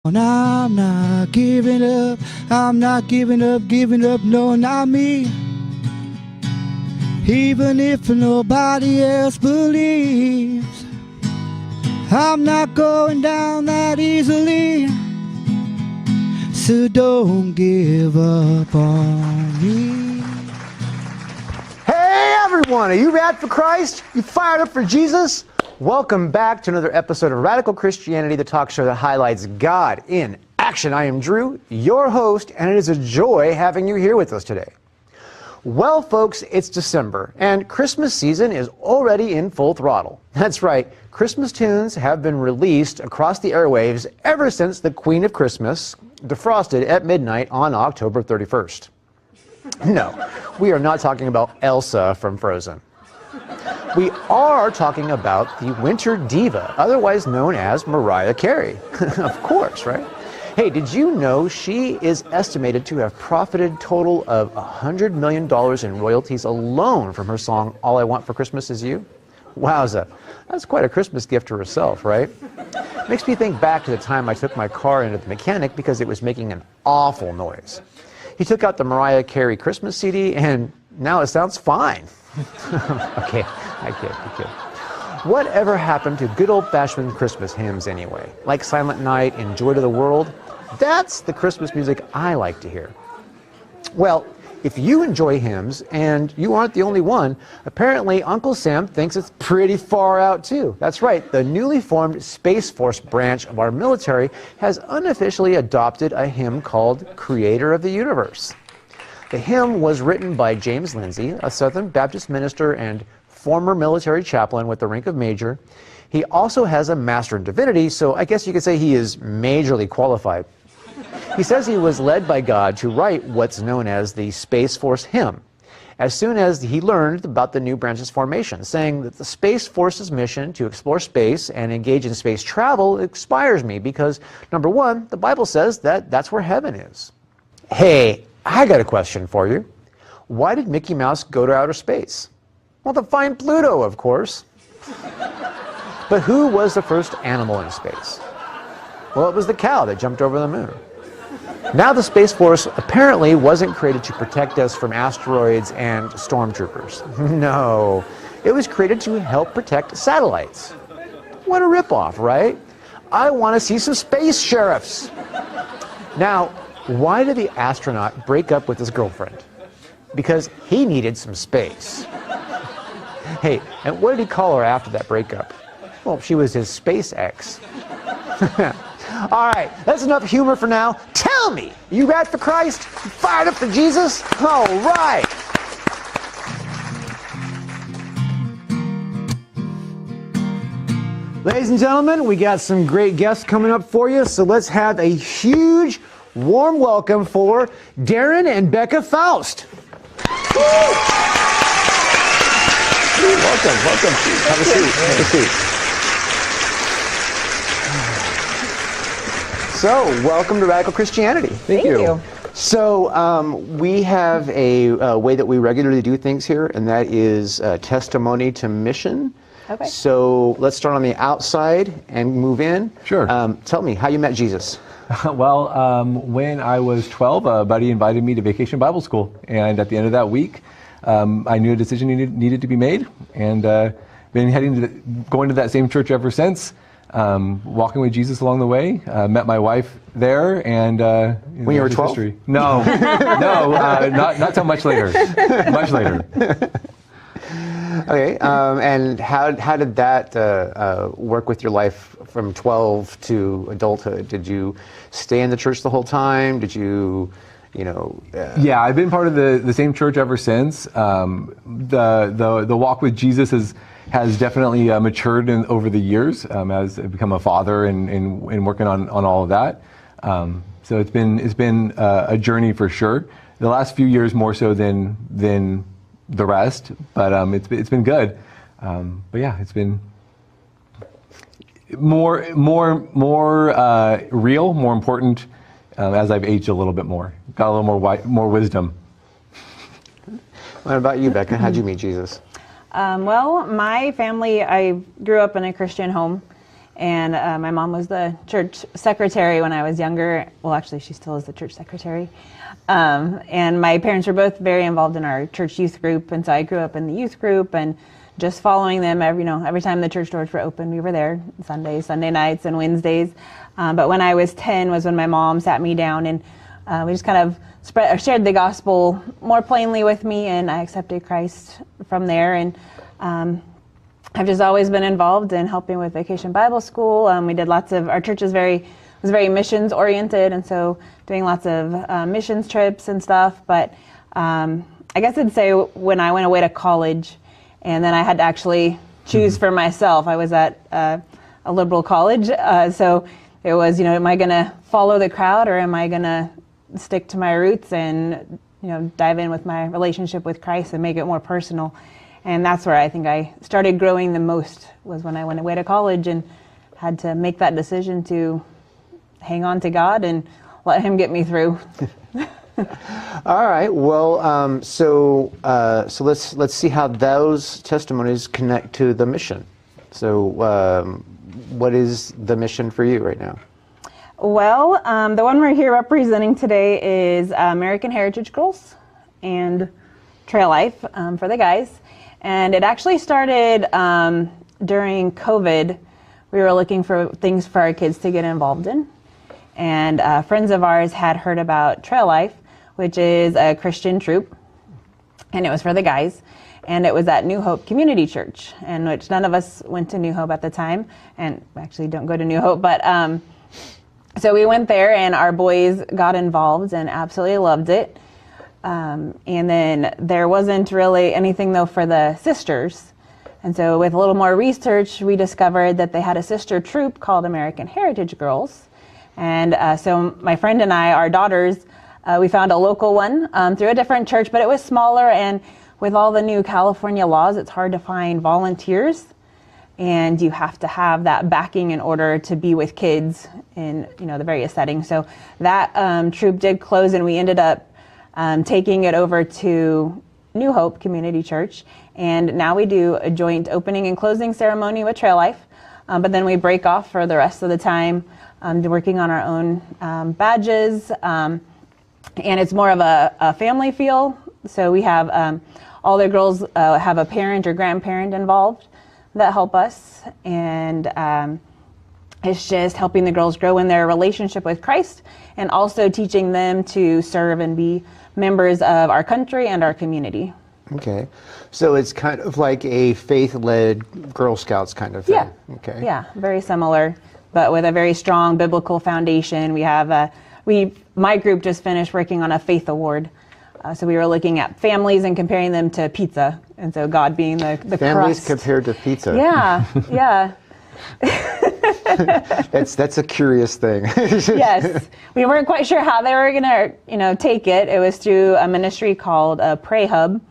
And I'm not giving up, I'm not giving up, no, not me. Even if nobody else believes, I'm not going down that easily. So don't give up on me. Hey everyone, are you rad for Christ? You fired up for Jesus? Welcome back to another episode of Radical Christianity, the talk show that highlights God in action. I am Drew, your host, and it is a joy having you here with us today. Well, folks, it's December, and Christmas season is already in full throttle. That's right, Christmas tunes have been released across the airwaves ever since the Queen of Christmas defrosted at midnight on October 31st. No, we are not talking about Elsa from Frozen. We are talking about the winter diva, otherwise known as Mariah Carey. Of course, right? Hey, did you know she is estimated to have profited total of $100 million in royalties alone from her song, All I Want for Christmas Is You? Wowza, that's quite a Christmas gift to herself, right? Makes me think back to the time I took my car into the mechanic because it was making an awful noise. He took out the Mariah Carey Christmas CD and now it sounds fine. Okay, I kid. Whatever happened to good old-fashioned Christmas hymns anyway? Like Silent Night and Joy to the World? That's the Christmas music I like to hear. Well, if you enjoy hymns, and you aren't the only one, apparently Uncle Sam thinks it's pretty far out too. That's right, the newly formed Space Force branch of our military has unofficially adopted a hymn called Creator of the Universe. The hymn was written by James Lindsay, a Southern Baptist minister and former military chaplain with the rank of major. He also has a master in divinity, so I guess you could say he is majorly qualified. He says he was led by God to write what's known as the Space Force hymn, as soon as he learned about the new branch's formation, saying that the Space Force's mission to explore space and engage in space travel inspires me because, number one, the Bible says that that's where heaven is. Hey, I got a question for you. Why did Mickey Mouse go to outer space? Well, to find Pluto, of course. But who was the first animal in space? Well, it was the cow that jumped over the moon. Now the Space Force apparently wasn't created to protect us from asteroids and stormtroopers. No, it was created to help protect satellites. What a ripoff, right? I want to see some space sheriffs. Now, why did the astronaut break up with his girlfriend? Because he needed some space. Hey, and what did he call her after that breakup? Well, she was his space ex. All right, that's enough humor for now. Tell me, you rad for Christ? You fired up for Jesus? All right. Ladies and gentlemen, we got some great guests coming up for you, so let's have a huge, warm welcome for Darren and Bekah Faust. Welcome. Have a seat. So, welcome to Radical Christianity. Thank you. So, we have a way that we regularly do things here, and that is testimony to mission. Okay. So, let's start on the outside and move in. Sure. Tell me how you met Jesus. Well, when I was 12, a buddy invited me to Vacation Bible School, and at the end of that week, I knew a decision needed to be made, and been going to that same church ever since. Walking with Jesus along the way, met my wife there, and when you were 12? History. No, not till much later. Much later. Okay, and how did that work with your life from 12 to adulthood? Did you stay in the church the whole time? Did you? Yeah, I've been part of the same church ever since. The walk with Jesus has definitely matured over the years as I've become a father and working on all of that. So it's been a journey for sure. The last few years more so than the rest, but it's been good. But yeah, it's been more real, more important as I've aged a little bit more. Got a little more wisdom. What about you, Bekah? How'd you meet Jesus? Well, my family, I grew up in a Christian home, And my mom was the church secretary when I was younger. Well, actually, she still is the church secretary. And my parents were both very involved in our church youth group. And so I grew up in the youth group and just following them every time the church doors were open, we were there Sundays, Sunday nights, and Wednesdays. But when I was 10 was when my mom sat me down and we just kind of shared the gospel more plainly with me, and I accepted Christ from there. And I've just always been involved in helping with Vacation Bible School. We did our church was very missions oriented, and so doing lots of missions trips and stuff. But I guess I'd say when I went away to college, and then I had to actually choose for myself. I was at a liberal college, so it was, am I going to follow the crowd, or am I going to stick to my roots and, dive in with my relationship with Christ and make it more personal? And that's where I think I started growing the most, was when I went away to college and had to make that decision to hang on to God and let Him get me through. All right. Well, so let's see how those testimonies connect to the mission. So, what is the mission for you right now? Well, the one we're here representing today is American Heritage Girls and Trail Life for the guys. And it actually started during COVID. We were looking for things for our kids to get involved in. And friends of ours had heard about Trail Life, which is a Christian troop, and it was for the guys. And it was at New Hope Community Church, and which none of us went to New Hope at the time, and actually don't go to New Hope, but so we went there, and our boys got involved and absolutely loved it. And then there wasn't really anything though for the sisters. And so with a little more research, we discovered that they had a sister troop called American Heritage Girls. And so my friend and I, our daughters, we found a local one through a different church, but it was smaller, and with all the new California laws, it's hard to find volunteers, and you have to have that backing in order to be with kids in the various settings. So that troop did close, and we ended up taking it over to New Hope Community Church, and now we do a joint opening and closing ceremony with Trail Life, but then we break off for the rest of the time working on our own badges, and it's more of a family feel. So we have all the girls have a parent or grandparent involved that help us, and it's just helping the girls grow in their relationship with Christ, and also teaching them to serve and be members of our country and our community. Okay. So it's kind of like a faith-led Girl Scouts kind of thing. Yeah. Okay. Yeah, very similar, but with a very strong biblical foundation. We have my group just finished working on a faith award. So we were looking at families and comparing them to pizza, and so God being the families crust. Compared to pizza. Yeah, yeah. That's a curious thing. Yes, we weren't quite sure how they were gonna, take it. It was through a ministry called Pray Hub,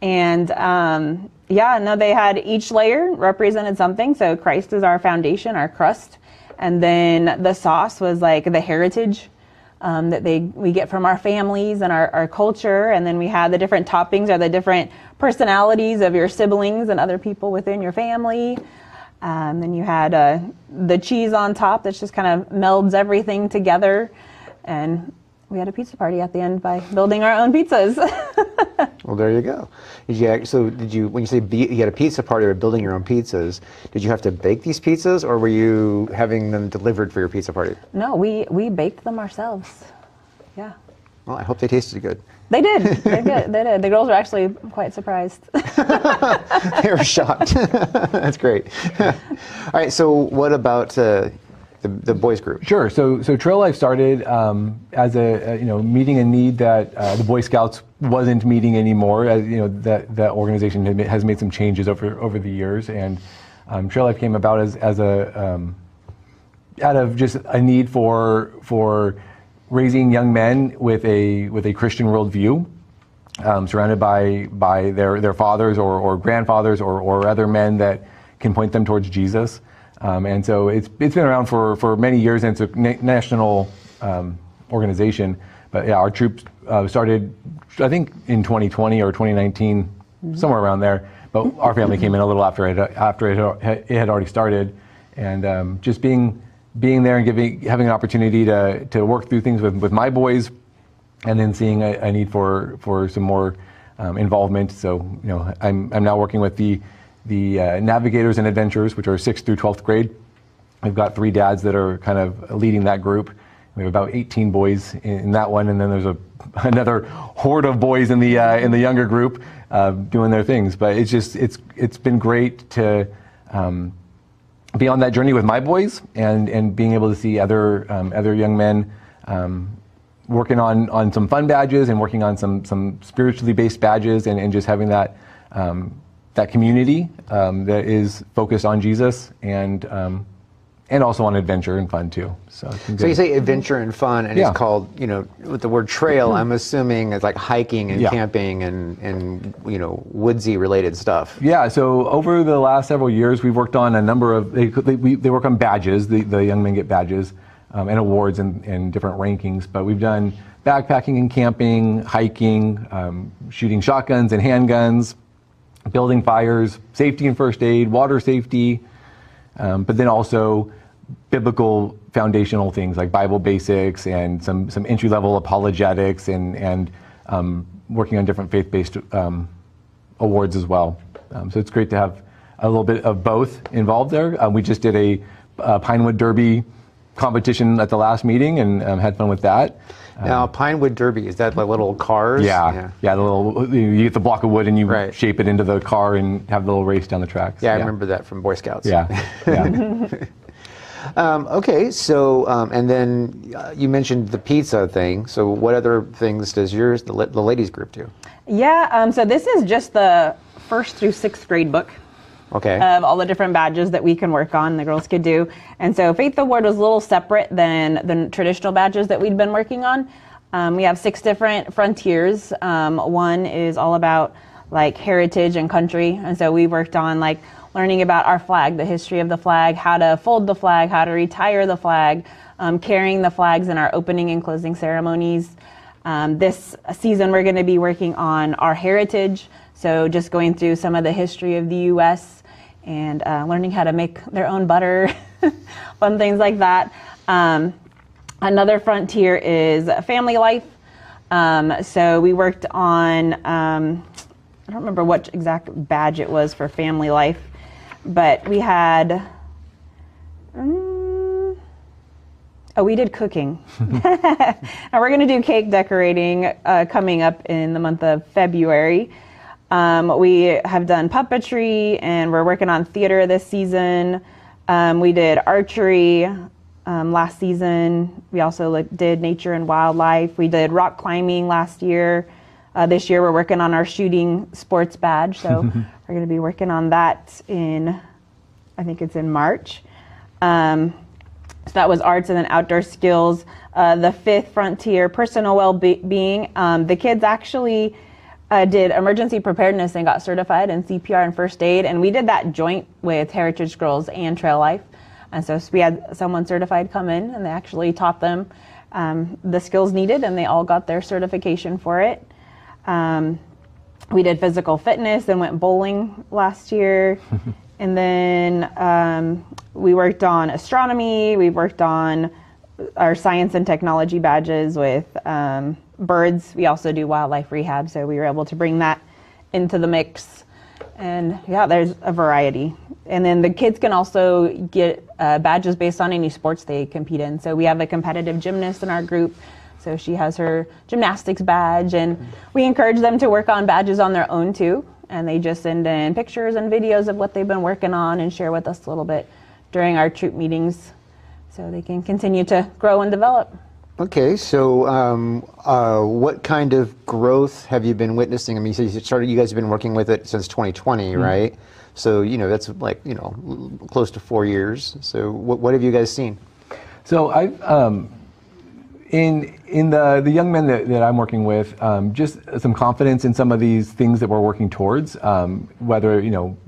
and they had each layer represented something. So Christ is our foundation, our crust, and then the sauce was like the heritage that we get from our families and our culture, and then we had the different toppings or the different personalities of your siblings and other people within your family. Then you had the cheese on top that just kind of melds everything together, and we had a pizza party at the end by building our own pizzas. Well, there you go. When you say you had a pizza party or building your own pizzas, did you have to bake these pizzas, or were you having them delivered for your pizza party? No, we baked them ourselves. Yeah. Well, I hope they tasted good. They did. They did. The girls were actually quite surprised. They were shocked. That's great. All right. So, what about the boys group? Sure. So Trail Life started as a meeting a need that the Boy Scouts wasn't meeting anymore. As that organization has made some changes over the years, and Trail Life came about as a out of just a need for raising young men with a Christian worldview, surrounded by their fathers or grandfathers or other men that can point them towards Jesus. And so it's been around for many years, and it's a national organization. But yeah, our troops started, I think, in 2020 or 2019, somewhere around there. But our family came in a little after it had already started, just being there and having an opportunity to work through things with my boys, and then seeing a need for some more involvement. So I'm now working with the Navigators and Adventurers, which are 6th through 12th grade. We've got 3 dads that are kind of leading that group. We have about 18 boys in that one, and then there's another horde of boys in the younger group doing their things. But it's been great to be on that journey with my boys, and being able to see other young men working on some fun badges and working on some spiritually based badges, and just having that community that is focused on Jesus and also on adventure and fun too. So you say adventure and fun, and Yeah. it's called, with the word trail, I'm assuming it's like hiking and Yeah. camping and woodsy related stuff. Yeah, so over the last several years, we've worked on a number of, they work on badges, the young men get badges and awards and different rankings, but we've done backpacking and camping, hiking, shooting shotguns and handguns, building fires, safety and first aid, water safety, but then also biblical foundational things like Bible basics and some entry-level apologetics and working on different faith-based awards as well. So it's great to have a little bit of both involved there. We just did a Pinewood Derby competition at the last meeting and had fun with that. Now, Pinewood Derby, is that like little cars? Yeah, the little, you get the block of wood and you Right. shape it into the car and have the little race down the tracks. Yeah, I remember that from Boy Scouts. Yeah, yeah. Okay, so, and then you mentioned the pizza thing. So what other things does the ladies group do? Yeah, so this is just the 1st through 6th grade book Okay. of all the different badges that we can work on, the girls could do. And so Faith Award was a little separate than the traditional badges that we'd been working on. We have 6 different frontiers. One is all about like heritage and country. And so we worked on like learning about our flag, the history of the flag, how to fold the flag, how to retire the flag, carrying the flags in our opening and closing ceremonies. This season we're going to be working on our heritage. So just going through some of the history of the U.S. and learning how to make their own butter, fun things like that. Another frontier is family life. So we worked on, I don't remember what exact badge it was for family life, but we had, we did cooking. And we're going to do cake decorating coming up in the month of February. We have done puppetry, and we're working on theater this season. We did archery last season. We also did nature and wildlife. We did rock climbing last year. This year we're working on our shooting sports badge, so we're going to be working on that I think it's in March. So that was arts and then outdoor skills. The 5th frontier, personal well-being. The kids actually did emergency preparedness and got certified in CPR and first aid, and we did that joint with Heritage Girls and Trail Life. And so we had someone certified come in, and they actually taught them the skills needed, and they all got their certification for it. We did physical fitness and went bowling last year. And then we worked on astronomy. We worked on our science and technology badges with birds. We also do wildlife rehab, so we were able to bring that into the mix. And yeah, there's a variety. And then the kids can also get badges based on any sports they compete in. So we have a competitive gymnast in our group. So she has her gymnastics badge, and we encourage them to work on badges on their own too. And they just send in pictures and videos of what they've been working on and share with us a little bit during our troop meetings so they can continue to grow and develop. Okay, so what kind of growth have you been witnessing? I mean, you guys have been working with it since 2020, right? So, that's like, close to 4 years. So what have you guys seen? So I've, in the young men that I'm working with, just some confidence in some of these things that we're working towards, whether,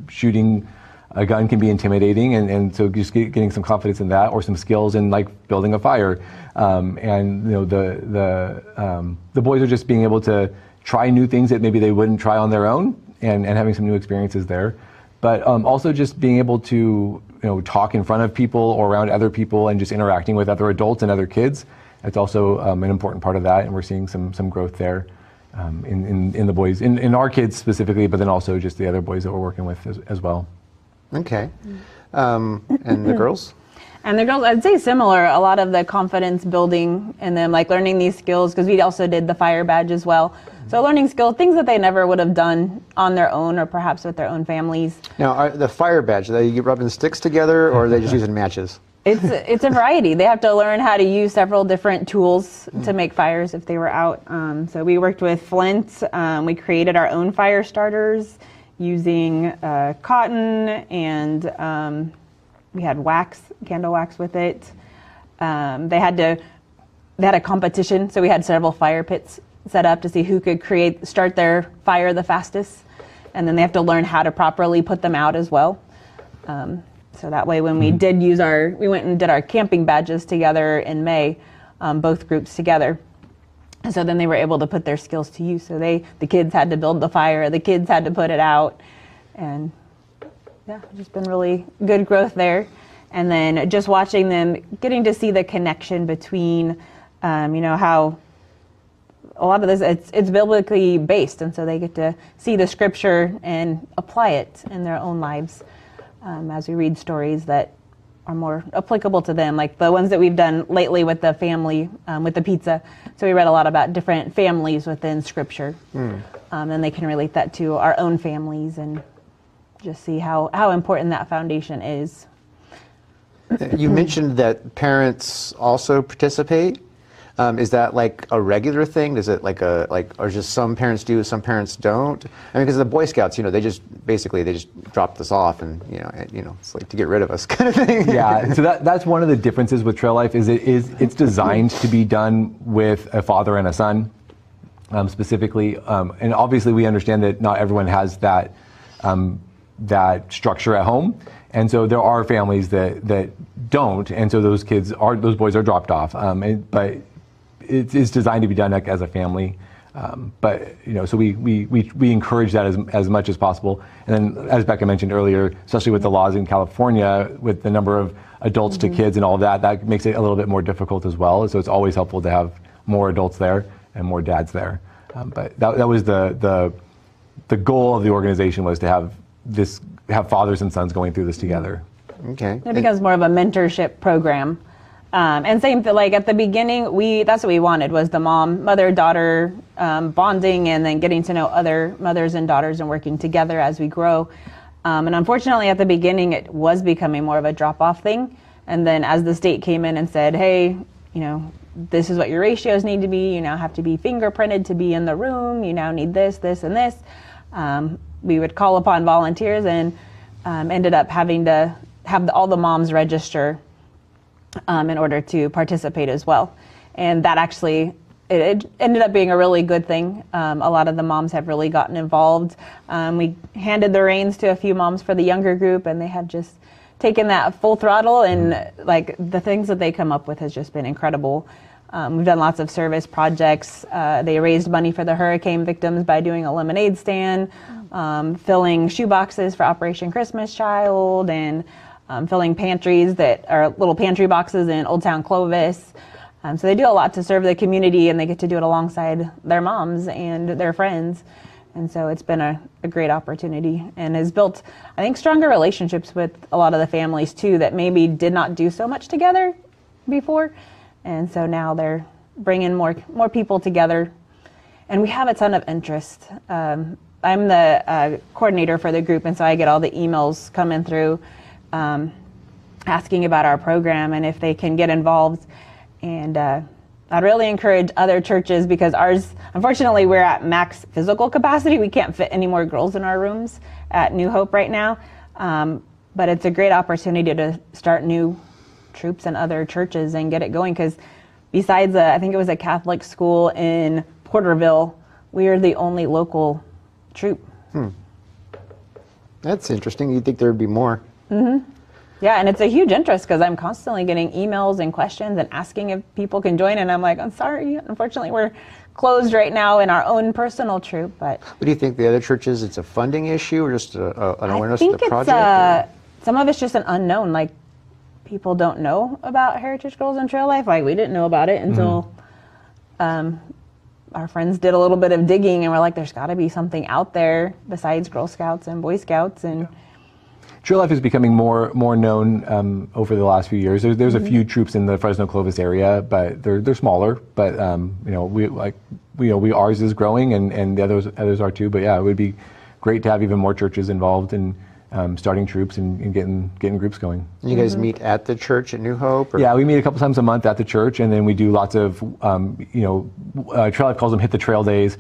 shooting a gun can be intimidating, and so just getting some confidence in that, or some skills in like building a fire. And the boys are just being able to try new things that maybe they wouldn't try on their own, and having some new experiences there. But also just being able to talk in front of people or around other people and just interacting with other adults and other kids. It's also an important part of that, and we're seeing some growth there in the boys, in our kids specifically, but then also just the other boys that we're working with as well. Okay. And the girls? And the girls, I'd say similar, a lot of the confidence building and then like learning these skills, because we also did the fire badge as well. So learning skills, things that they never would have done on their own or perhaps with their own families. Now, the fire badge, are they rubbing sticks together or are they just using matches? It's a variety. They have to learn how to use several different tools to make fires if they were out. So we worked with flint. We created our own fire starters using cotton, and we had wax, candle wax with it. They had a competition, so we had several fire pits set up to see who could start their fire the fastest, and then they have to learn how to properly put them out as well. So that way, when we we went and did our camping badges together in May, both groups together. So then they were able to put their skills to use. So the kids had to build the fire, the kids had to put it out, and yeah, just been really good growth there. And then just watching them, getting to see the connection between, how a lot of this, it's biblically based, and so they get to see the scripture and apply it in their own lives as we read stories that are more applicable to them, like the ones that we've done lately with the family, with the pizza. So we read a lot about different families within scripture, and they can relate that to our own families and just see how important that foundation is. You mentioned that parents also participate. Is that like a regular thing? Is it or just some parents do, some parents don't? I mean, because the Boy Scouts, they just dropped us off, and it's like to get rid of us kind of thing. Yeah, so that's one of the differences with Trail Life. It's designed to be done with a father and a son, specifically, and obviously we understand that not everyone has that structure at home. And so there are families that don't, and so those boys are dropped off. But it's designed to be done like as a family. So we encourage that as much as possible. And then, as Bekah mentioned earlier, especially with the laws in California, with the number of adults to kids and all that makes it a little bit more difficult as well. So it's always helpful to have more adults there and more dads there. But that was the goal of the organization, was to have fathers and sons going through this together. Okay. It becomes more of a mentorship program. And same thing, like at the beginning, that's what we wanted, was the mother-daughter bonding, and then getting to know other mothers and daughters and working together as we grow. And unfortunately, at the beginning, it was becoming more of a drop-off thing. And then as the state came in and said, hey, this is what your ratios need to be, you now have to be fingerprinted to be in the room, you now need this, this, and this. We would call upon volunteers, and ended up having to have all the moms register in order to participate as well. And that actually, it ended up being a really good thing. A lot of the moms have really gotten involved. We handed the reins to a few moms for the younger group, and they have just taken that full throttle, and like the things that they come up with has just been incredible. We've done lots of service projects. They raised money for the hurricane victims by doing a lemonade stand, filling shoe boxes for Operation Christmas Child, and filling pantries that are little pantry boxes in Old Town Clovis. So they do a lot to serve the community, and they get to do it alongside their moms and their friends. And so it's been a great opportunity, and has built, I think, stronger relationships with a lot of the families too that maybe did not do so much together before. And so now they're bringing more people together, and we have a ton of interest. I'm the coordinator for the group, and so I get all the emails coming through asking about our program and if they can get involved. And I'd really encourage other churches, because ours, unfortunately, we're at max physical capacity. We can't fit any more girls in our rooms at New Hope right now. But it's a great opportunity to start new troops in other churches and get it going, because besides I think it was a Catholic school in Porterville, we are the only local troop. That's interesting. You'd think there would be more. Yeah, and it's a huge interest, because I'm constantly getting emails and questions and asking if people can join, and I'm like, I'm sorry, unfortunately we're closed right now in our own personal troop. But what do you think, the other churches, it's a funding issue or just an awareness of the project? some of it's just an unknown. Like, people don't know about Heritage Girls and Trail Life. Like, we didn't know about it until our friends did a little bit of digging, and we're like, there's got to be something out there besides Girl Scouts and Boy Scouts. And Trail Life is becoming more known over the last few years. There's a few troops in the Fresno Clovis area, but they're smaller. But ours is growing, and the others are too. But yeah, it would be great to have even more churches involved in starting troops and getting groups going. You guys meet at the church at New Hope? Or? Yeah, we meet a couple times a month at the church, and then we do lots of Trail Life calls them Hit the Trail Days.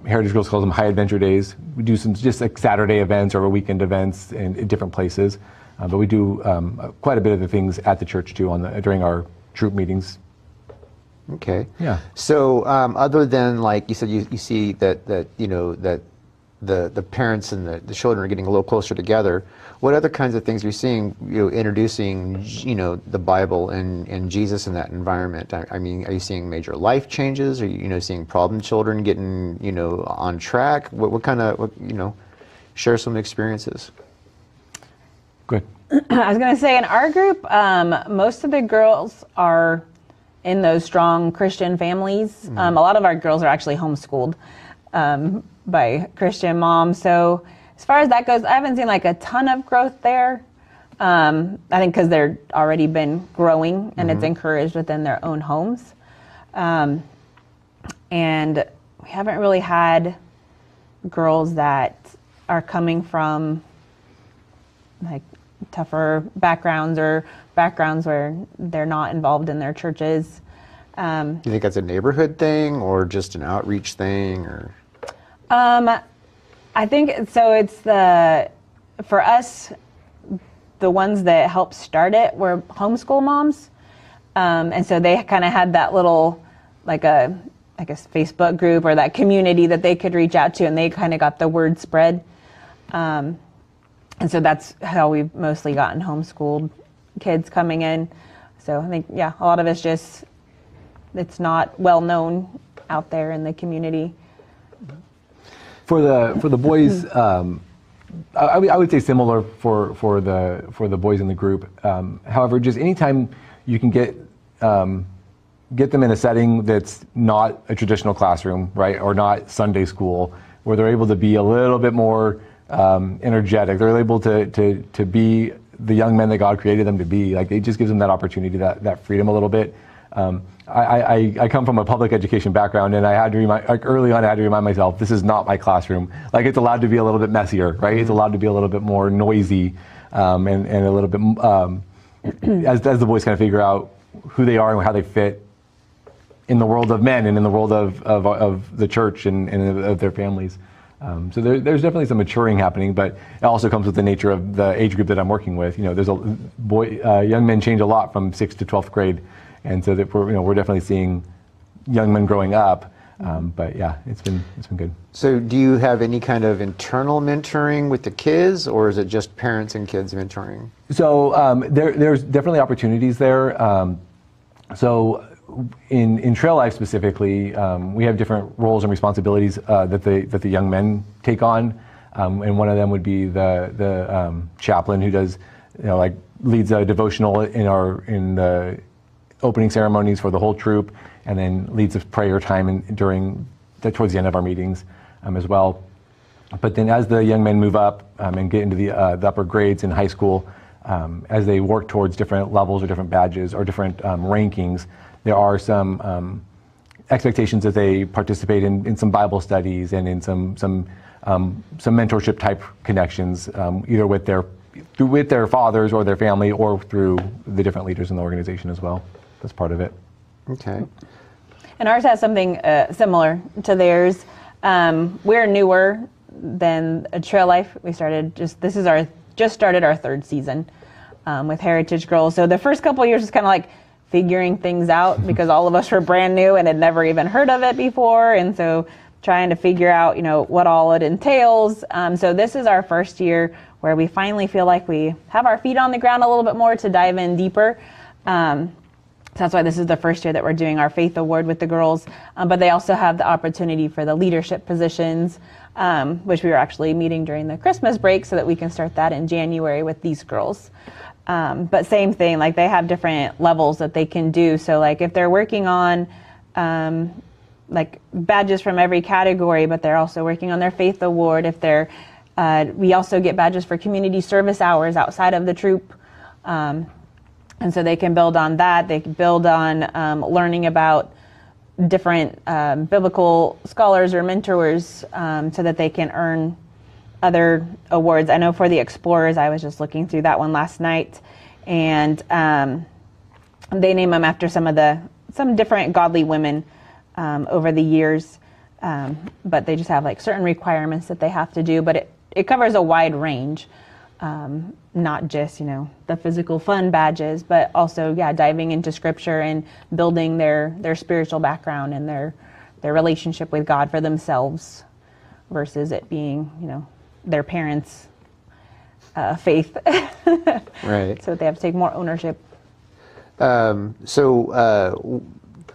Heritage Girls calls them High Adventure Days. We do some just like Saturday events or weekend events in different places, but we do quite a bit of the things at the church too during our troop meetings. Okay. Yeah. So other than, like you said, you see that the parents and the children are getting a little closer together, what other kinds of things are you seeing, introducing, the Bible and Jesus in that environment? I mean, are you seeing major life changes? Are you, seeing problem children getting, on track? What kind of, share some experiences? Good. I was going to say, in our group, most of the girls are in those strong Christian families. A lot of our girls are actually homeschooled by Christian moms. So as far as that goes, I haven't seen like a ton of growth there. I think because they're already been growing and it's encouraged within their own homes. And we haven't really had girls that are coming from like tougher backgrounds or backgrounds where they're not involved in their churches. Do you think that's a neighborhood thing or just an outreach thing, or? I think so. It's for us, the ones that helped start it were homeschool moms. And so they kind of had that little, like I guess, Facebook group or that community that they could reach out to, and they kind of got the word spread. And so that's how we've mostly gotten homeschooled kids coming in. So I think, a lot of it's just, it's not well known out there in the community. For the boys, I would say similar for the boys in the group. However, just anytime you can get them in a setting that's not a traditional classroom, right, or not Sunday school, where they're able to be a little bit more energetic. They're able to be the young men that God created them to be. Like, it just gives them that opportunity, that freedom a little bit. I come from a public education background, and I had to early on I had to remind myself, this is not my classroom. Like, it's allowed to be a little bit messier, right? It's allowed to be a little bit more noisy, and a little bit as the boys kind of figure out who they are and how they fit in the world of men and in the world of the church and of their families. So there's definitely some maturing happening, but it also comes with the nature of the age group that I'm working with. There's young men change a lot from 6th to 12th grade. And so that we're definitely seeing young men growing up, but yeah, it's been good. So do you have any kind of internal mentoring with the kids, or is it just parents and kids mentoring? So there's definitely opportunities there. So in Trail Life specifically, we have different roles and responsibilities that the young men take on, and one of them would be the chaplain who does leads a devotional in the opening ceremonies for the whole troop, and then leads a prayer time towards the end of our meetings as well. But then as the young men move up and get into the upper grades in high school, as they work towards different levels or different badges or different rankings, there are some expectations that they participate in some Bible studies and in some mentorship type connections, either with their fathers or their family, or through the different leaders in the organization as well. That's part of it. Okay. And ours has something similar to theirs. We're newer than Trail Life. We started just started our third season with Heritage Girls. So the first couple of years was kind of like figuring things out because all of us were brand new and had never even heard of it before. And so trying to figure out, what all it entails. So this is our first year where we finally feel like we have our feet on the ground a little bit more to dive in deeper. So that's why this is the first year that we're doing our Faith Award with the girls. But they also have the opportunity for the leadership positions which we were actually meeting during the Christmas break so that we can start that in January with these girls. But same thing, like they have different levels that they can do. So like if they're working on like badges from every category, but they're also working on their faith award. If they're, we also get badges for community service hours outside of the troop. And so they can build on that. They can build on learning about different biblical scholars or mentors so that they can earn other awards. I know for the Explorers, I was just looking through that one last night, and they name them after some different godly women over the years, but they just have like certain requirements that they have to do, but it covers a wide range. Not just, the physical fun badges, but also, diving into scripture and building their spiritual background and their relationship with God for themselves versus it being, their parents' faith. Right. So they have to take more ownership.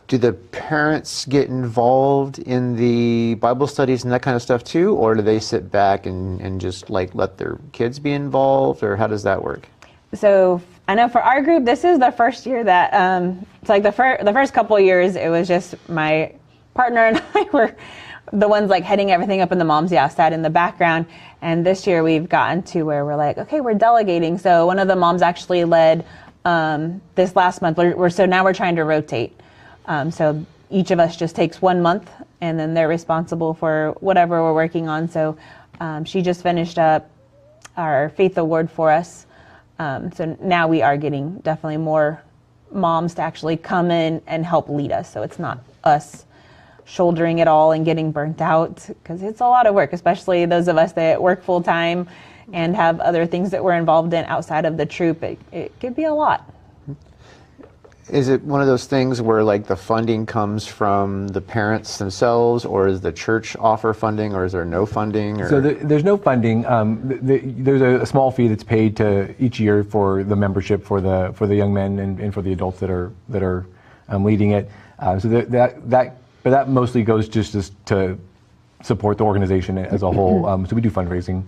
Do the parents get involved in the Bible studies and that kind of stuff too, or do they sit back and just like let their kids be involved, or how does that work? So I know for our group, this is the first year that it's like the first couple of years, it was just my partner and I were the ones like heading everything up in the mom's sat in the background. And this year we've gotten to where we're like, okay, we're delegating. So one of the moms actually led this last month. So now we're trying to rotate. So each of us just takes 1 month, and then they're responsible for whatever we're working on. So she just finished up our faith award for us. So now we are getting definitely more moms to actually come in and help lead us. So it's not us shouldering it all and getting burnt out, because it's a lot of work, especially those of us that work full time and have other things that we're involved in outside of the troop. It could be a lot. Is it one of those things where like the funding comes from the parents themselves, or does the church offer funding, or is there no funding? Or? So there's no funding. There's a small fee that's paid to each year for the membership for the young men and for the adults that are leading it. So that mostly goes just to support the organization as a whole. So we do fundraising.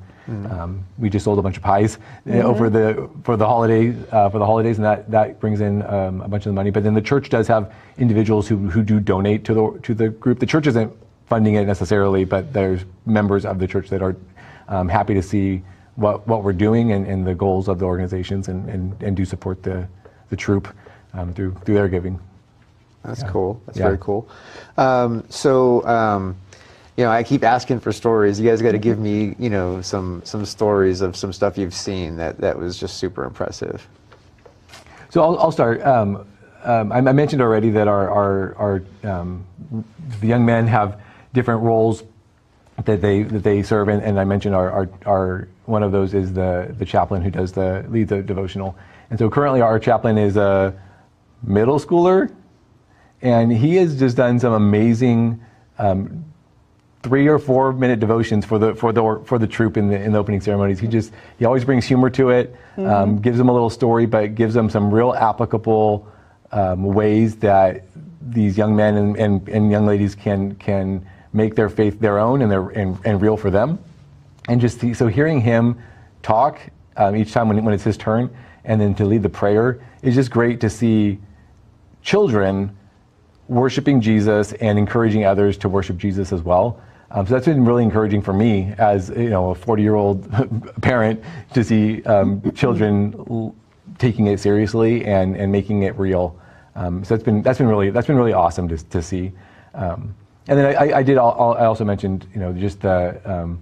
We just sold a bunch of pies for the holidays, and that brings in a bunch of the money. But then the church does have individuals who do donate to the group. The church isn't funding it necessarily, but there's members of the church that are happy to see what we're doing and the goals of the organizations and do support the troop through their giving. That's cool. That's very cool. I keep asking for stories. You guys got to give me, some stories of some stuff you've seen that was just super impressive. So I'll start. I mentioned already that our the young men have different roles that they serve, and I mentioned our one of those is the chaplain who leads the devotional. And so currently our chaplain is a middle schooler, and he has just done some amazing 3 or 4 minute devotions for the troop in the opening ceremonies. He always brings humor to it, gives them a little story, but gives them some real applicable ways that these young men and young ladies can make their faith their own and real for them. And so hearing him talk each time when it's his turn, and then to lead the prayer, is just great to see children worshiping Jesus and encouraging others to worship Jesus as well. So that's been really encouraging for me as a 40-year-old parent to see children taking it seriously and making it real. So that's been really awesome to see. And then I also mentioned just the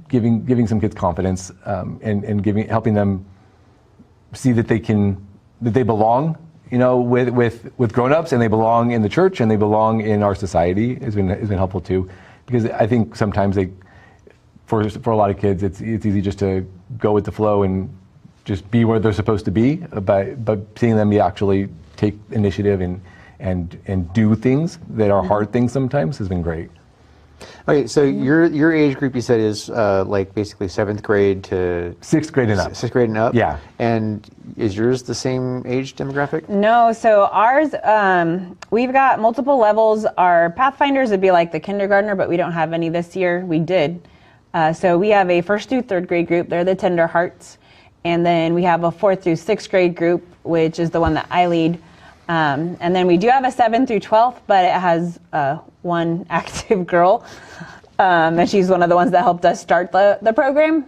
giving some kids confidence and helping them see that they belong with grown-ups, and they belong in the church, and they belong in our society has been helpful too. Because I think sometimes for a lot of kids, it's easy just to go with the flow and just be where they're supposed to be. But seeing them actually take initiative and do things that are hard things sometimes has been great. Okay, so your age group you said is like basically 7th grade to 6th grade and up. 6th grade and up. Yeah. And is yours the same age demographic? No, so ours, we've got multiple levels. Our Pathfinders would be like the kindergartner, but we don't have any this year. We did. So we have a 1st through 3rd grade group. They're the Tender Hearts. And then we have a 4th through 6th grade group, which is the one that I lead. And then we do have a 7th through 12th, but it has one active girl. And she's one of the ones that helped us start the program.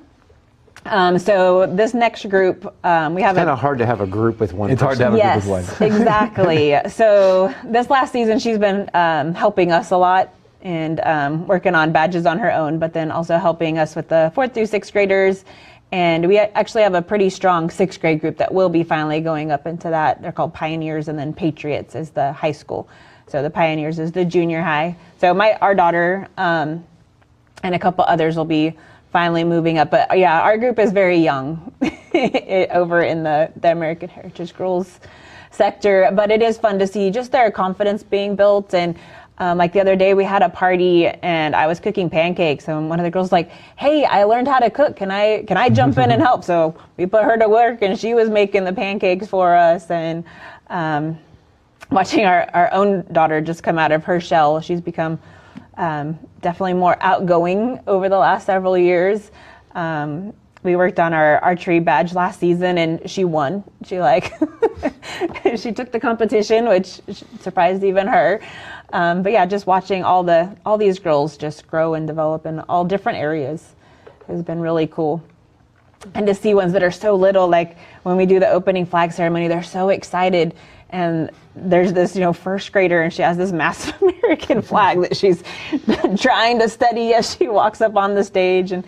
So this next group, we have It's kind of hard to have a group with one It's hard to person. have a group with one. Exactly. So this last season, she's been helping us a lot and working on badges on her own, but then also helping us with the 4th through 6th graders. And we actually have a pretty strong 6th grade group that will be finally going up into that. They're called Pioneers, and then Patriots is the high school. So the Pioneers is the junior high. So our daughter and a couple others will be finally moving up. But yeah, our group is very young over in the American Heritage Girls sector. But it is fun to see just their confidence being built. And like the other day we had a party and I was cooking pancakes, and one of the girls was like, "Hey, I learned how to cook. Can I jump in and help?" So we put her to work and she was making the pancakes for us. And watching our own daughter just come out of her shell, she's become definitely more outgoing over the last several years. We worked on our archery badge last season and she won. She she took the competition, which surprised even her. But yeah, just watching all these girls just grow and develop in all different areas has been really cool. And to see ones that are so little, like when we do the opening flag ceremony, they're so excited. And there's this, 1st grader, and she has this massive American flag that she's trying to steady as she walks up on the stage, and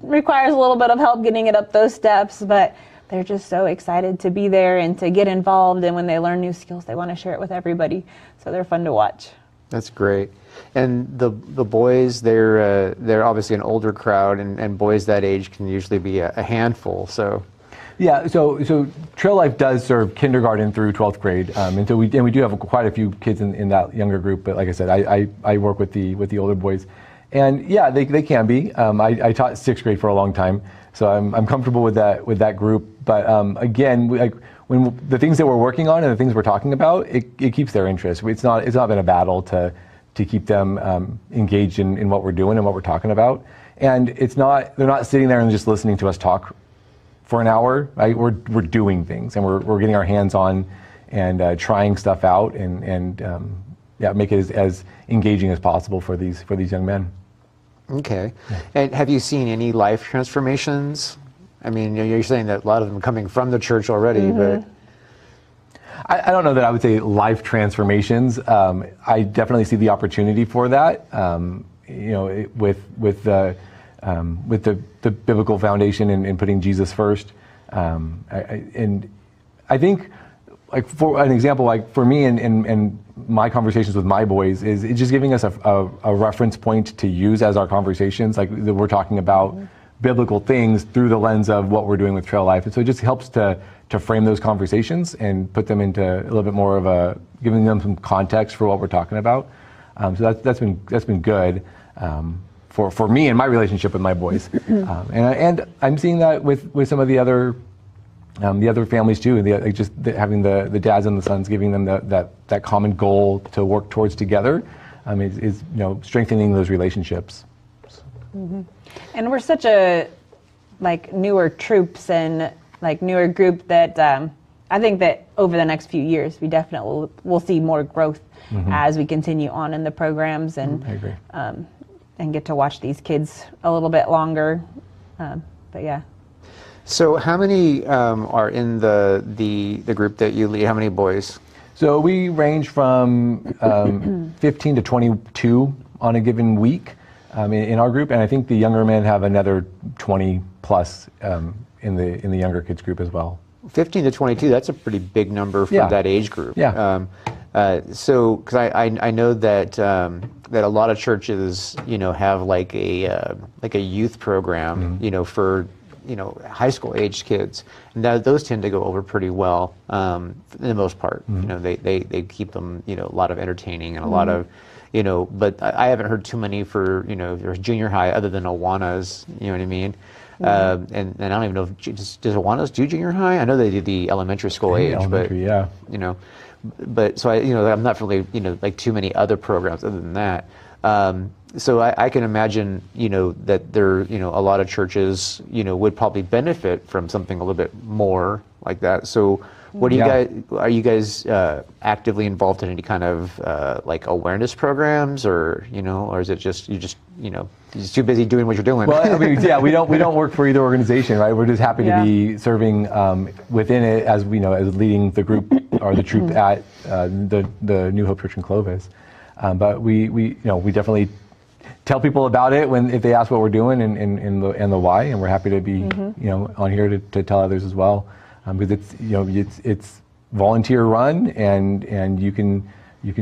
requires a little bit of help getting it up those steps. But they're just so excited to be there and to get involved. And when they learn new skills, they want to share it with everybody. So they're fun to watch. That's great. And the boys, they're obviously an older crowd, and boys that age can usually be a handful. So. Yeah, so Trail Life does serve kindergarten through 12th grade, and so we do have quite a few kids in that younger group. But like I said, I work with the older boys, and yeah, they can be. I taught 6th grade for a long time, so I'm comfortable with that group. But again, when the things that we're working on and the things we're talking about, it keeps their interest. It's not been a battle to keep them engaged in what we're doing and what we're talking about. And they're not sitting there and just listening to us talk for an hour. Right? We're doing things, and we're getting our hands on and trying stuff out and make it as engaging as possible for these young men. Okay. Yeah. And have you seen any life transformations? I mean, you're saying that a lot of them coming from the church already, mm-hmm. but I don't know that I would say life transformations. I definitely see the opportunity for that. With the biblical foundation and putting Jesus first. And I think, like for an example, like for me and my conversations with my boys is it's just giving us a reference point to use as our conversations. Like we're talking about mm-hmm. biblical things through the lens of what we're doing with Trail Life. And so it just helps to frame those conversations and put them into a little bit more of giving them some context for what we're talking about. So that's been good. For me and my relationship with my boys, and I'm seeing that with some of the other families too. Having the dads and the sons, giving them that common goal to work towards together, is strengthening those relationships. Mm-hmm. And we're such a newer troops and newer group that I think that over the next few years we definitely will see more growth mm-hmm. as we continue on in the programs and. I agree. And get to watch these kids a little bit longer, but yeah. So how many are in the group that you lead? How many boys? So we range from 15 to 22 on a given week in our group, and I think the younger men have another 20 plus in the younger kids group as well. 15 to 22, that's a pretty big number for that age group. Yeah. So, because I know that that a lot of churches, have like a youth program, mm-hmm. For high school aged kids, and those tend to go over pretty well, for the most part. Mm-hmm. They keep them, a lot of entertaining and a mm-hmm. lot of But I haven't heard too many for, there's junior high other than Awanas, you know what I mean? And I don't even know if, does Awanas do junior high? I know they do the elementary school age, elementary, yeah. But so I'm not really, like too many other programs other than that. So I can imagine, that there, a lot of churches, would probably benefit from something a little bit more like that. So what do you guys, are you guys actively involved in any kind of like awareness programs, or, or is it just, you're just too busy doing what you're doing? Well, I mean, we don't work for either organization, right? We're just happy to be serving within it as as leading the group or the troop at the New Hope Church in Clovis. But we definitely tell people about it if they ask what we're doing and the why, and we're happy to be on here to tell others as well, because it's volunteer run, and you can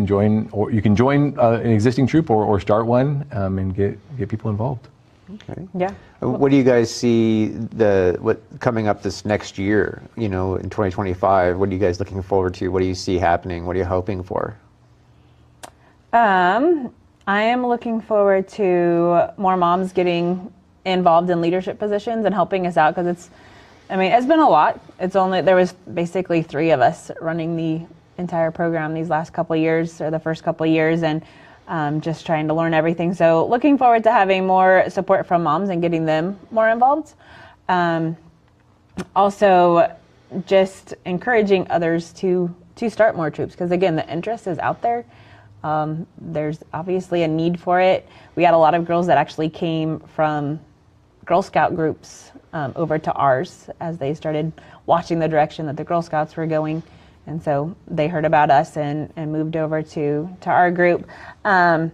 join an existing troop or start one and get people involved. Okay. Yeah. What do you guys see what coming up this next year? In 2025, what are you guys looking forward to? What do you see happening? What are you hoping for? I am looking forward to more moms getting involved in leadership positions and helping us out, because it's been a lot. There was basically 3 of us running the entire program these last couple of years, or the first couple of years, and just trying to learn everything. So looking forward to having more support from moms and getting them more involved. Also, just encouraging others to start more troops, because again, the interest is out there. There's obviously a need for it. We had a lot of girls that actually came from Girl Scout groups over to ours as they started watching the direction that the Girl Scouts were going. And so they heard about us and moved over to our group. So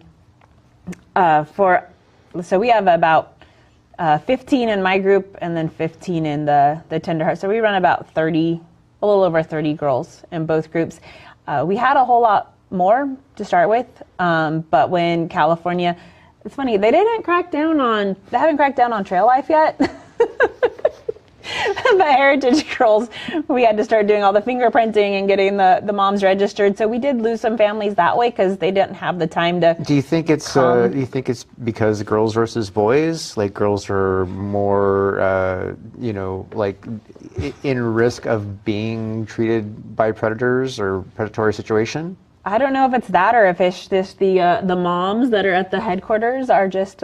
we have about 15 in my group, and then 15 in the Tender Heart. So we run about a little over 30 girls in both groups. We had a whole lot more to start with, but when California, it's funny, they haven't cracked down on trail life yet. But Heritage Girls, we had to start doing all the fingerprinting and getting the moms registered. So we did lose some families that way because they didn't have the time to. Do you think it's because girls versus boys? Like girls are more, like in risk of being treated by predators or predatory situation? I don't know if it's that, or if it's just the moms that are at the headquarters are just.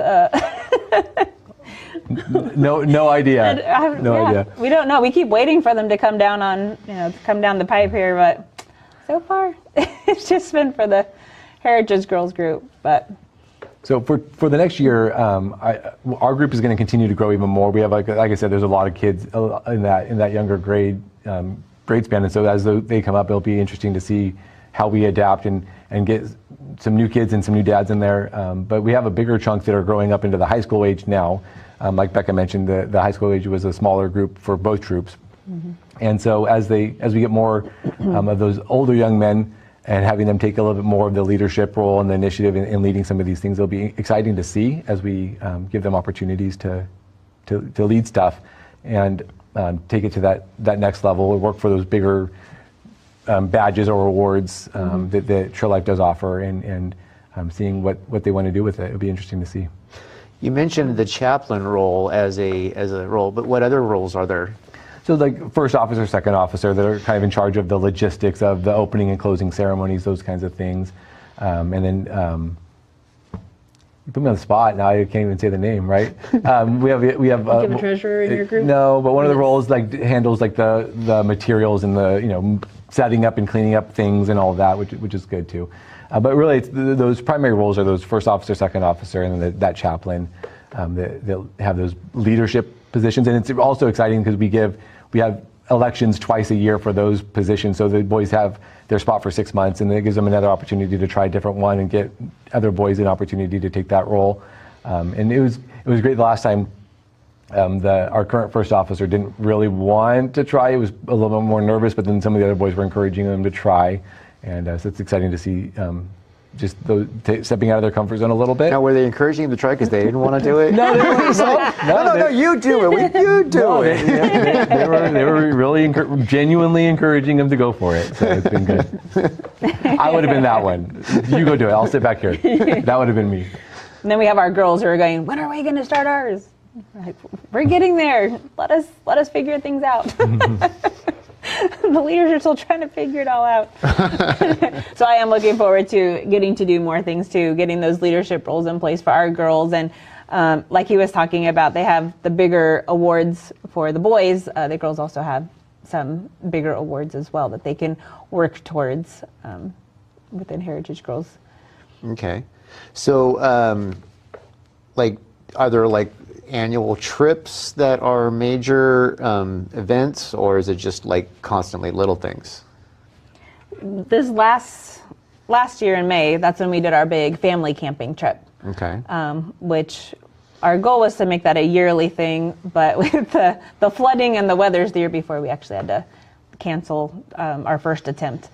No idea. Idea. We don't know. We keep waiting for them to come down the pipe here, but so far it's just been for the Heritage Girls group. But so for the next year, our group is going to continue to grow even more. We have like I said, there's a lot of kids in that younger grade span, and so as they come up, it'll be interesting to see how we adapt and get some new kids and some new dads in there. But we have a bigger chunk that are growing up into the high school age now. Like Bekah mentioned, the high school age was a smaller group for both troops. Mm-hmm. And so as we get more of those older young men and having them take a little bit more of the leadership role and the initiative in leading some of these things, it'll be exciting to see as we give them opportunities to lead stuff and take it to that next level and work for those bigger badges or awards that Trail Life does offer, and seeing what they want to do with it. It'll be interesting to see. You mentioned the chaplain role as a role, but what other roles are there? So like first officer, second officer, that are kind of in charge of the logistics of the opening and closing ceremonies, those kinds of things. And then you put me on the spot now. I can't even say the name, right? We have. You have a treasurer in your group? No, but one of the roles handles the materials and the setting up and cleaning up things and all of that, which is good too. But really, it's those primary roles are those first officer, second officer, and then that chaplain that have those leadership positions. And it's also exciting because we have elections twice a year for those positions. So the boys have their spot for 6 months, and it gives them another opportunity to try a different one and get other boys an opportunity to take that role. And it was great the last time. Our current first officer didn't really want to try. He was a little bit more nervous, but then some of the other boys were encouraging him to try. And so it's exciting to see just stepping out of their comfort zone a little bit. Now, were they encouraging him to try because they didn't want to do it? No, they weren't. No, you do it. You do it. They were really genuinely encouraging him to go for it. So it's been good. I would have been that one. You go do it. I'll sit back here. That would have been me. And then we have our girls who are going, when are we going to start ours? We're getting there. Let us figure things out. The leaders are still trying to figure it all out. So I am looking forward to getting to do more things too, getting those leadership roles in place for our girls. And like he was talking about, they have the bigger awards for the boys. The girls also have some bigger awards as well that they can work towards within Heritage Girls. Okay. So, are there annual trips that are major events, or is it just constantly little things? This last year in May, that's when we did our big family camping trip. Okay. Which our goal was to make that a yearly thing, but with the flooding and the weathers the year before, we actually had to cancel our first attempt.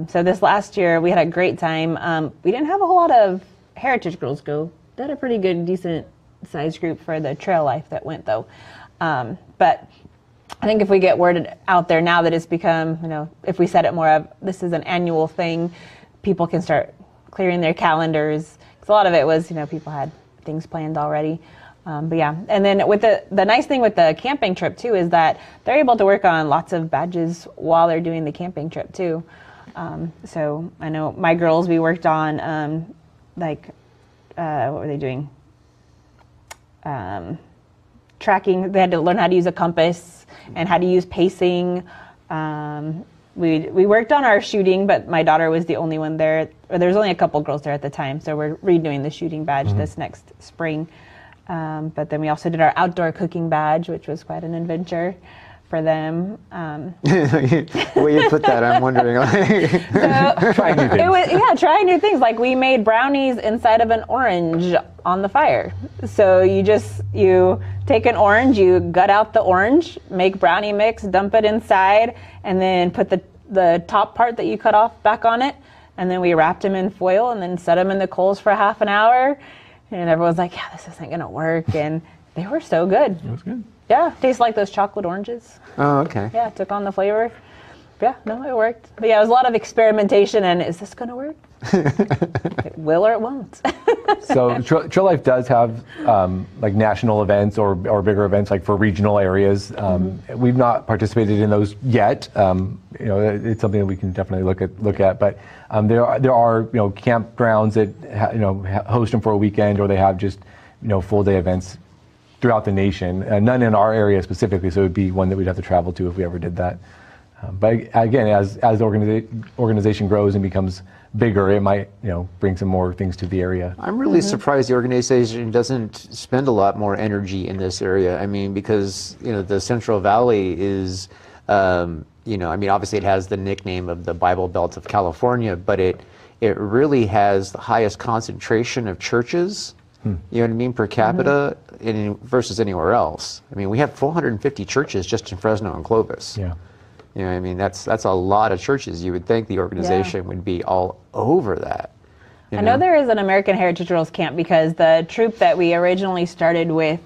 So this last year, we had a great time. We didn't have a whole lot of Heritage Girls go. They had a pretty good, decent size group for the trail life that went, though. But I think if we get word out there now that it's become, if we set it more of this is an annual thing, people can start clearing their calendars. Because a lot of it was, people had things planned already. But yeah, and then with the nice thing with the camping trip too is that they're able to work on lots of badges while they're doing the camping trip too. So I know my girls, we worked on what were they doing? Tracking. They had to learn how to use a compass and how to use pacing. We worked on our shooting, but my daughter was the only one there. There was only a couple girls there at the time, so we're redoing the shooting badge this next spring. But then we also did our outdoor cooking badge, which was quite an adventure for them. Where you put that, I'm wondering. Trying new things. Trying new things. Like we made brownies inside of an orange on the fire. So you take an orange, you gut out the orange, make brownie mix, dump it inside, and then put the top part that you cut off back on it. And then we wrapped them in foil and then set them in the coals for half an hour. And everyone's like, yeah, this isn't going to work. And they were so good. It was good. Yeah, tastes like those chocolate oranges. Oh, okay. Yeah, it took on the flavor. Yeah, no, it worked. But yeah, it was a lot of experimentation and is this going to work? It will or it won't. So Trail Life does have national events or bigger events for regional areas. We've not participated in those yet. It's something that we can definitely look at. But there are campgrounds that host them for a weekend, or they have just full day events throughout the nation. None in our area specifically, so it would be one that we'd have to travel to if we ever did that. But again, as the organization grows and becomes bigger, it might bring some more things to the area. I'm really surprised the organization doesn't spend a lot more energy in this area. I mean, because the Central Valley is, obviously it has the nickname of the Bible Belt of California, but it really has the highest concentration of churches. You know what I mean, per capita versus anywhere else. I mean, we have 450 churches just in Fresno and Clovis. Yeah. You know what I mean? That's a lot of churches. You would think the organization would be all over that. I know there is an American Heritage Girls camp because the troop that we originally started with,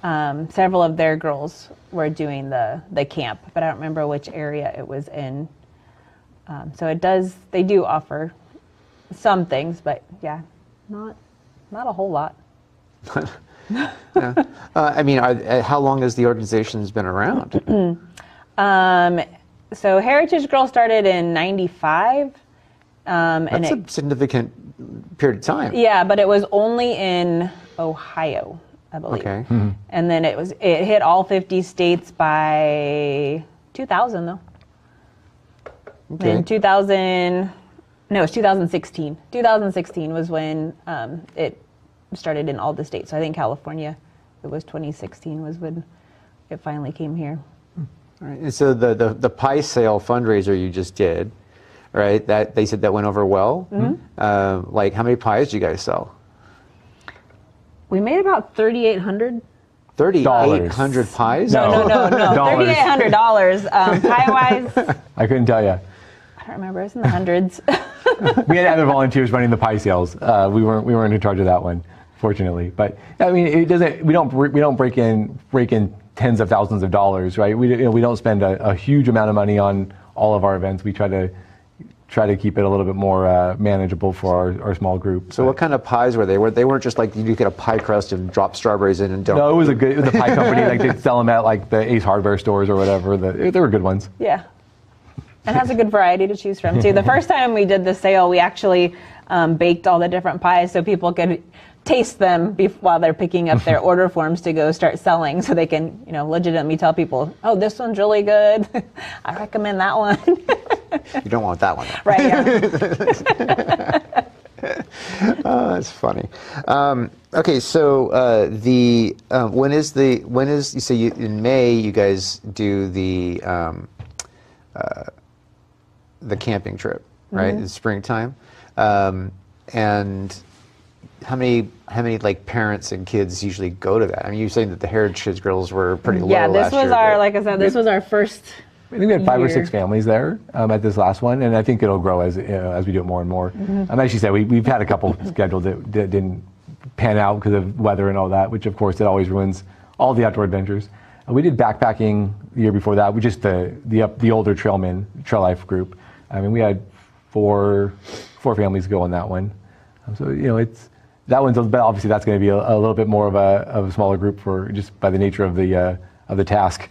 several of their girls were doing the camp, but I don't remember which area it was in. So they do offer some things, but yeah, not a whole lot. How long has the organization's been around? So Heritage Girl started in '95. That's a significant period of time. Yeah, but it was only in Ohio, I believe. Okay. And then it hit all 50 states by 2000, though. Okay. In 2016. 2016 was when it started in all the states. So I think California, it was 2016 was when it finally came here. All right. And so the pie sale fundraiser you just did, right? That they said that went over well. How many pies did you guys sell? We made about 3,800. 3,800 pies? No. $3,800. Pie wise, I couldn't tell you. I don't remember. It was in the hundreds. We had other volunteers running the pie sales. We weren't in charge of that one, fortunately. But I mean, it doesn't. We don't break in tens of thousands of dollars, right? We don't spend a huge amount of money on all of our events. We try to keep it a little bit more manageable for our small group. So what kind of pies were they? They weren't just like you get a pie crust and drop strawberries in and don't. No, it was the pie company. Like they'd sell them at like the Ace Hardware stores or whatever. They were good ones. Yeah. It has a good variety to choose from too. The first time we did the sale, we actually baked all the different pies so people could taste them while they're picking up their order forms to go start selling, so they can, legitimately tell people, oh, this one's really good. I recommend that one. You don't want that one. Right, yeah. Oh, that's funny. Okay, so when is you say in May you guys do the camping trip, right? It's springtime, and how many like parents and kids usually go to that? I mean, you're saying that the Heritage Girls were pretty low Yeah, this last was year, like I said, this was our first. I think we had 5 or year. 6 families there at this last one, and I think it'll grow as we do it more and more. As you said, we've had a couple scheduled that didn't pan out because of weather and all that, which of course it always ruins all the outdoor adventures. We did backpacking the year before that. We just the older trail life group. I mean, we had four families go on that one. So that one's, but obviously that's going to be a little bit more of a smaller group for just by the nature of the task.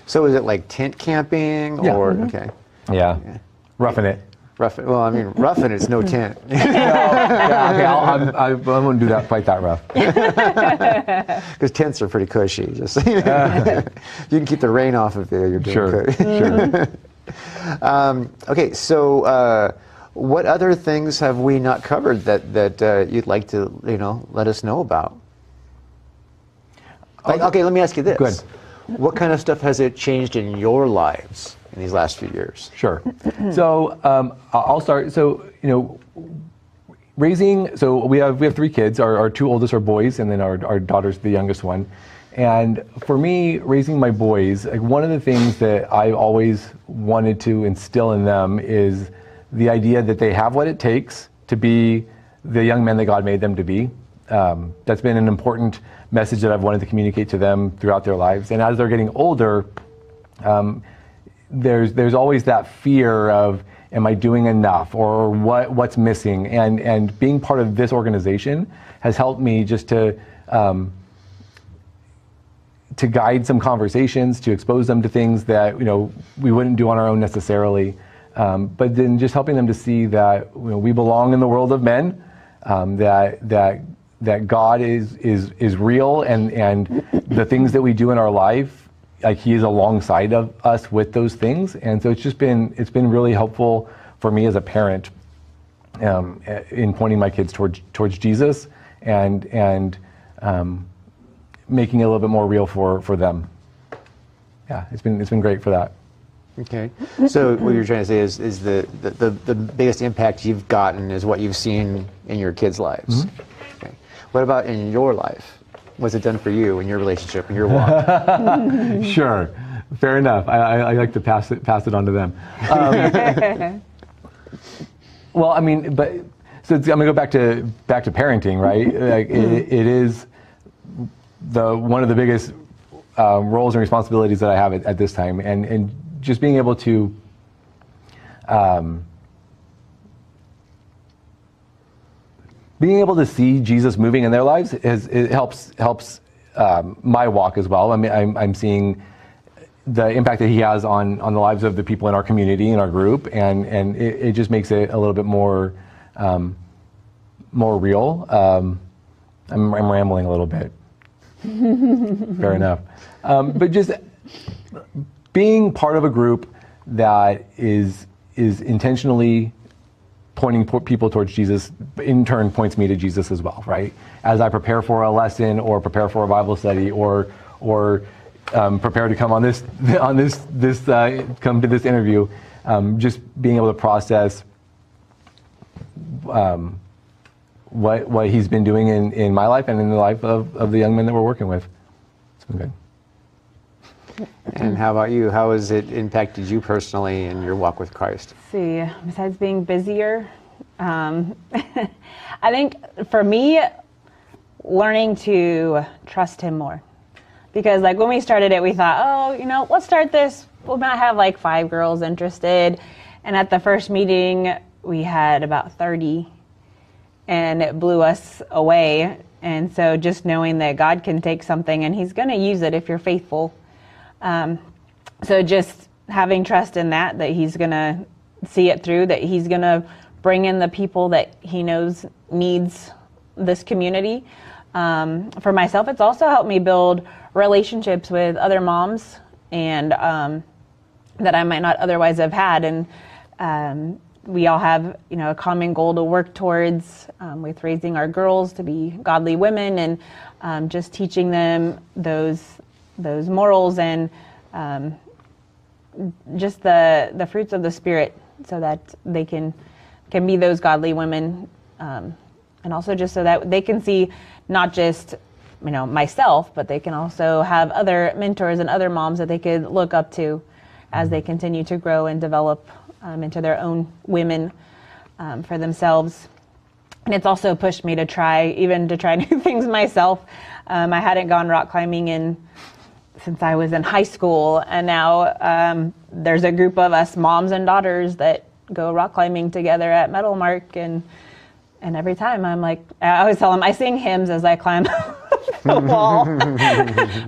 So is it like tent camping or okay? Yeah. Roughing it. Well, I mean, roughing it's no tent. I won't do that quite that rough. Because tents are pretty cushy. Just you can keep the rain off of there. You're doing good. Sure. Okay, so what other things have we not covered that you'd like to let us know about? Okay, let me ask you this. Good. What kind of stuff has it changed in your lives in these last few years? Sure. So I'll start. So raising. So we have 3 kids. Our 2 oldest are boys, and then our daughter's the youngest one. And for me, raising my boys, like one of the things that I always wanted to instill in them is the idea that they have what it takes to be the young men that God made them to be. That's been an important message that I've wanted to communicate to them throughout their lives. And as they're getting older, there's always that fear of, am I doing enough, or what's missing? And being part of this organization has helped me just to guide some conversations, to expose them to things that we wouldn't do on our own necessarily. But then just helping them to see that we belong in the world of men, that God is real, and the things that we do in our life, like He is alongside of us with those things. And so it's been really helpful for me as a parent in pointing my kids towards Jesus and making it a little bit more real for them. Yeah, it's been great for that. Okay, so what you're trying to say is the biggest impact you've gotten is what you've seen in your kids' lives. Okay. What about in your life? What's it done for you in your relationship, in your walk? Sure, fair enough. I like to pass it on to them. Well, I mean, but so I'm gonna go back to parenting, right? Like it is one of the biggest roles and responsibilities that I have at this time, and just being able to see Jesus moving in their lives it helps my walk as well. I mean, I'm seeing the impact that He has on the lives of the people in our community, in our group, and it just makes it a little bit more real. I'm rambling a little bit. Fair enough. But just being part of a group that is intentionally pointing people towards Jesus, in turn points me to Jesus as well, right? As I prepare for a lesson, or prepare for a Bible study, or prepare to come on this come to this interview, just being able to process what He's been doing in my life and in the life of the young men that we're working with. It's been good. And how about you? How has it impacted you personally in your walk with Christ? See, besides being busier, I think for me, learning to trust him more. Because like when we started it, we thought, oh, let's start this. We might have like 5 girls interested. And at the first meeting, we had about 30, and it blew us away. And so just knowing that God can take something and he's going to use it if you're faithful. So just having trust in that he's going to see it through, that he's going to bring in the people that he knows needs this community. For myself, it's also helped me build relationships with other moms and that I might not otherwise have had. And we all have, a common goal to work towards with raising our girls to be godly women, and just teaching them those morals and just the fruits of the Spirit, so that they can be those godly women, and also just so that they can see not just myself, but they can also have other mentors and other moms that they could look up to as they continue to grow and develop into their own women for themselves. And it's also pushed me to try new things myself. I hadn't gone rock climbing since I was in high school, and now there's a group of us moms and daughters that go rock climbing together at Metal Mark, and every time I'm like, I always tell them I sing hymns as I climb the wall.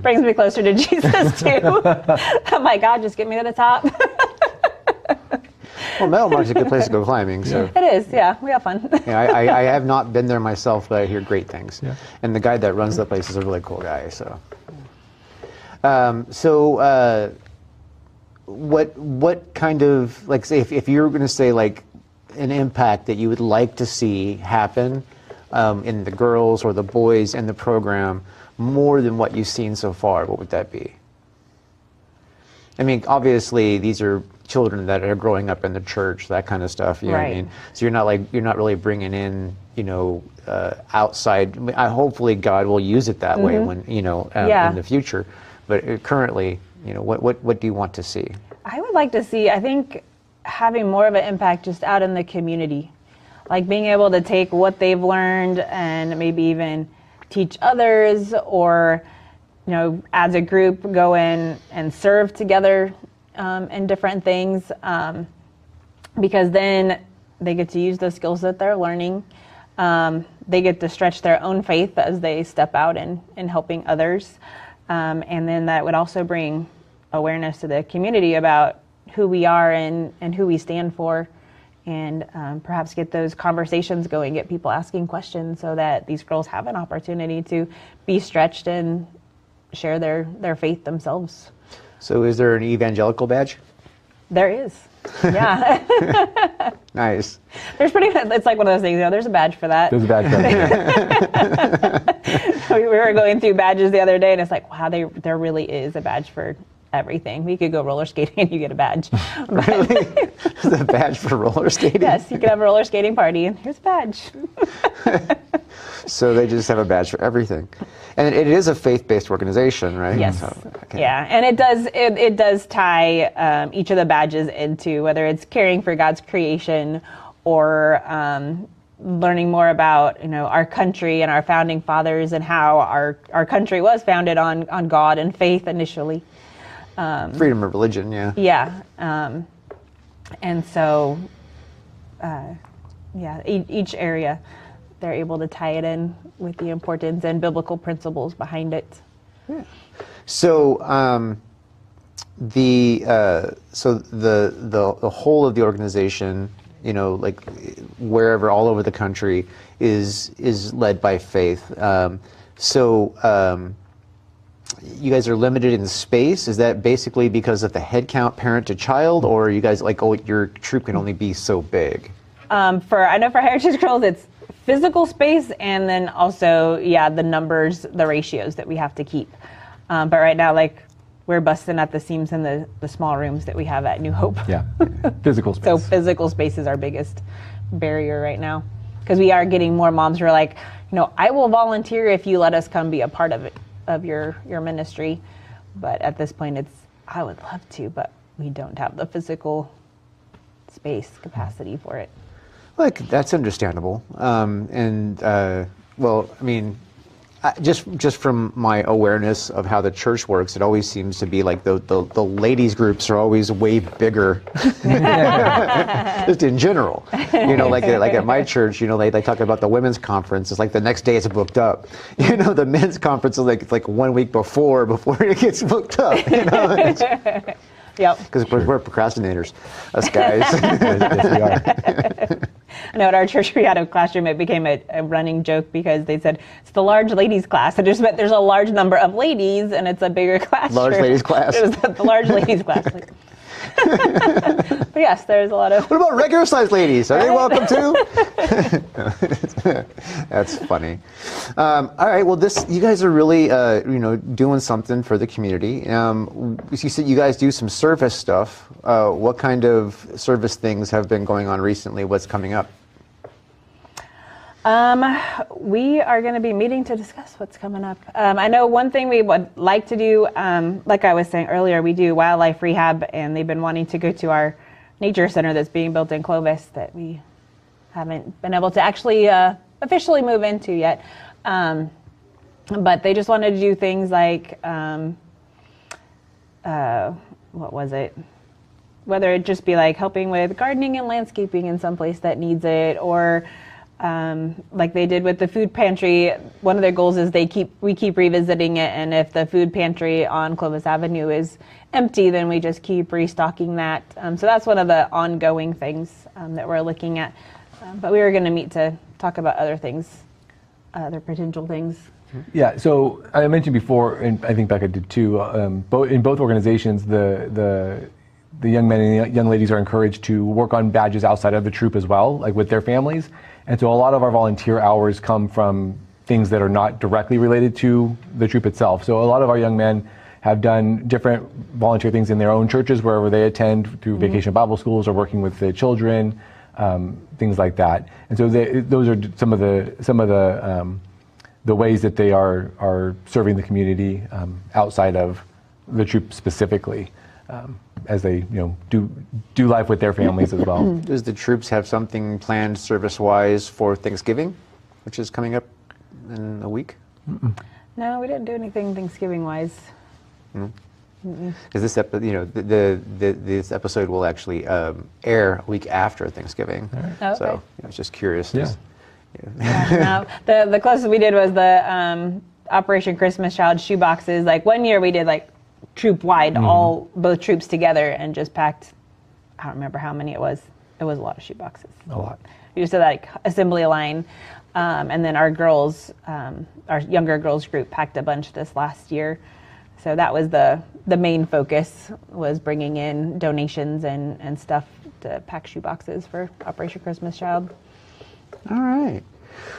Brings me closer to Jesus too. I'm like, God, just get me to the top. Well, Metal Mark's a good place to go climbing. So it is, yeah. We have fun. Yeah, I have not been there myself, but I hear great things. Yeah. And the guy that runs the place is a really cool guy. So, what kind of, like, say, if you were going to say like an impact that you would like to see happen in the girls or the boys in the program more than what you've seen so far, what would that be? I mean, obviously these are children that are growing up in the church, that kind of stuff. You know what I mean? So you're not really bringing in, outside. Hopefully God will use it that way when, in the future. But currently, what do you want to see? I would like to see, I think, having more of an impact just out in the community. Like being able to take what they've learned and maybe even teach others, or, as a group go in and serve together in different things, because then they get to use the skills that they're learning. They get to stretch their own faith as they step out in helping others. And then that would also bring awareness to the community about who we are and who we stand for, and perhaps get those conversations going, get people asking questions, so that these girls have an opportunity to be stretched and share their faith themselves. So is there an evangelical badge? There is. Yeah. Nice. It's like one of those things, there's a badge for that. There's a badge for that. We were going through badges the other day, and it's like, wow, there really is a badge for everything. We could go roller skating and you get a badge. Really? There's a badge for roller skating? Yes, you could have a roller skating party and here's a badge. So they just have a badge for everything. And it is a faith-based organization, right? Yes. So, okay. Yeah, and it does tie each of the badges into whether it's caring for God's creation or learning more about our country and our founding fathers and how our country was founded on God and faith initially. Freedom of religion, yeah. Yeah, and so each area they're able to tie it in with the importance and biblical principles behind it. Yeah. So the whole of the organization, like wherever, all over the country, is led by faith. You guys are limited in space. Is that basically because of the head count, parent to child, or are you guys like, your troop can only be so big? I know for Heritage Girls, it's physical space, and then also, the numbers, the ratios that we have to keep. But right now, we're busting at the seams in the small rooms that we have at New Hope. Yeah, physical space. So physical space is our biggest barrier right now, because we are getting more moms who are like, I will volunteer if you let us come be a part of it, of your ministry. But at this point, I would love to, but we don't have the physical space capacity for it. Like, that's understandable. Well, I mean, just from my awareness of how the church works, it always seems to be like the ladies groups are always way bigger, just in general. Like at my church, they talk about the women's conference. It's like the next day it's booked up. The men's conference is like 1 week before it gets booked up. Yep. Because we're procrastinators, us guys. Yes, we are. I know at our church we had a classroom. It became a running joke because they said it's the large ladies class. It just meant there's a large number of ladies and it's a bigger classroom. Large ladies class. It was the large ladies class. But yes, there's a lot of. What about regular sized ladies? Are they welcome too? That's funny. All right. Well, you guys are really, doing something for the community. You said you guys do some service stuff. What kind of service things have been going on recently? What's coming up? We are going to be meeting to discuss what's coming up. I know one thing we would like to do, like I was saying earlier, we do wildlife rehab, and they've been wanting to go to our nature center that's being built in Clovis that we haven't been able to actually officially move into yet. But they just wanted to do things like, what was it? Whether it just be like helping with gardening and landscaping in some place that needs it, or like they did with the food pantry. One of their goals is we keep revisiting it, and if the food pantry on Clovis Avenue is empty, then we just keep restocking that. So that's one of the ongoing things that we're looking at. But we were going to meet to talk about other things, other potential things. Yeah, so I mentioned before, and I think Bekah did too, in both organizations, the young men and young ladies are encouraged to work on badges outside of the troop as well, like with their families. And so a lot of our volunteer hours come from things that are not directly related to the troop itself. So a lot of our young men have done different volunteer things in their own churches wherever they attend, through vacation Bible schools or working with the children, things like that. And so those are some of the ways that they are serving the community outside of the troop specifically, as they do life with their families as well. Does the troops have something planned service-wise for Thanksgiving, which is coming up in a week? No, we didn't do anything Thanksgiving-wise. Because this this episode will actually air a week after Thanksgiving. Right. Oh, okay. So I was just curious. Yeah. No, the closest we did was the Operation Christmas Child shoe boxes. Like one year we did like troop-wide, both troops together, and just packed, I don't remember how many it was. It was a lot of shoe boxes. A lot. We just did like assembly line. And then our girls, our younger girls group packed a bunch this last year. So that was the main focus, was bringing in donations and stuff to pack shoe boxes for Operation Christmas Child. All right.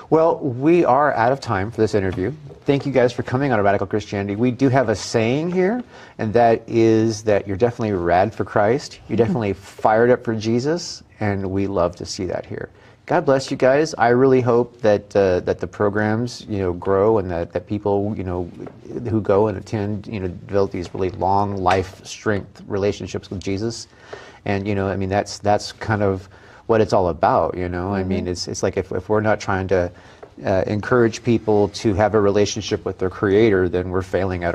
Well, we are out of time for this interview. Thank you guys for coming on Radical Christianity. We do have a saying here, and that is that you're definitely rad for Christ. You're definitely fired up for Jesus, and we love to see that here. God bless you guys. I really hope that that the programs grow, and that people who go and attend develop these really long life strength relationships with Jesus, and I mean that's kind of what it's all about. I mean it's like if we're not trying to encourage people to have a relationship with their Creator, then we're failing at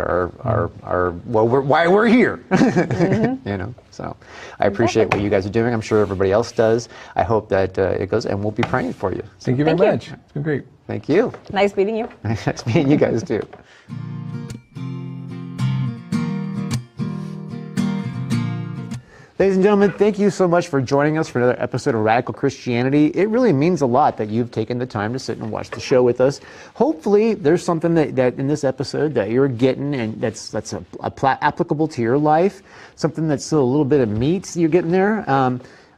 why we're here. So I appreciate what you guys are doing. I'm sure everybody else does. I hope that it goes, and we'll be praying for you. Thank you very much. It's been great. Thank you. Nice meeting you. Nice meeting you guys too. Ladies and gentlemen, thank you so much for joining us for another episode of Radical Christianity. It really means a lot that you've taken the time to sit and watch the show with us. Hopefully, there's something that in this episode that you're getting, and that's applicable to your life. Something that's still a little bit of meat you're getting there.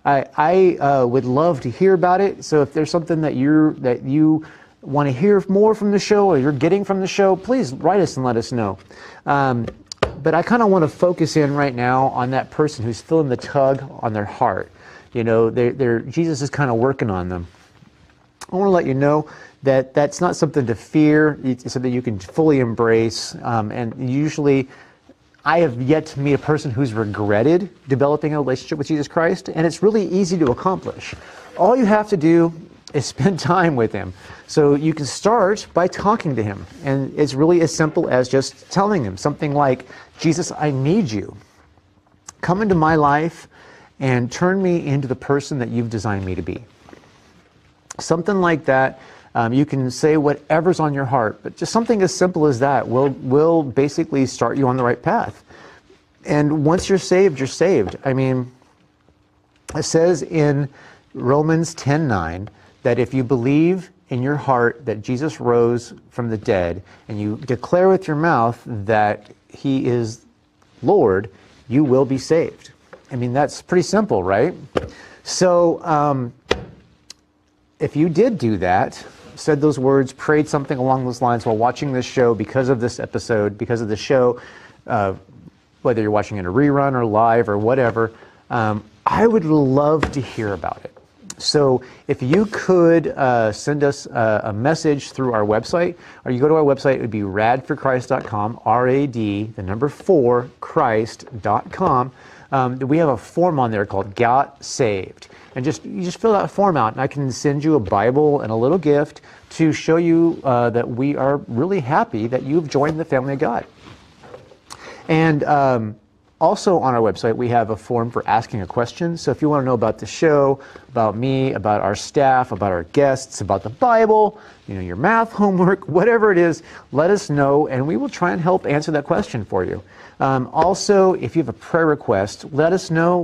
I would love to hear about it. So if there's something that you want to hear more from the show, or you're getting from the show, please write us and let us know. But I kind of want to focus in right now on that person who's feeling the tug on their heart. Jesus is kind of working on them. I want to let you know that that's not something to fear. It's something you can fully embrace. And usually I have yet to meet a person who's regretted developing a relationship with Jesus Christ, and it's really easy to accomplish. All you have to do is spend time with him. So you can start by talking to him, and it's really as simple as just telling him something like, Jesus, I need you. Come into my life and turn me into the person that you've designed me to be. Something like that. You can say whatever's on your heart, but just something as simple as that will basically start you on the right path. And once you're saved, you're saved. I mean, it says in Romans 10:9 that if you believe in your heart that Jesus rose from the dead and you declare with your mouth that he is Lord, you will be saved. I mean, that's pretty simple, right? So if you did do that, said those words, prayed something along those lines while watching this show because of this episode, because of the show, whether you're watching it a rerun or live or whatever, I would love to hear about it. So if you could send us a message through our website, or you go to our website, it would be radforchrist.com, R-A-D, the number 4, Christ.com. We have a form on there called Got Saved. And you just fill that form out, and I can send you a Bible and a little gift to show you that we are really happy that you've joined the family of God. And also on our website, we have a form for asking a question. So if you want to know about the show, about me, about our staff, about our guests, about the Bible, your math homework, whatever it is, let us know, and we will try and help answer that question for you. Also, if you have a prayer request, let us know.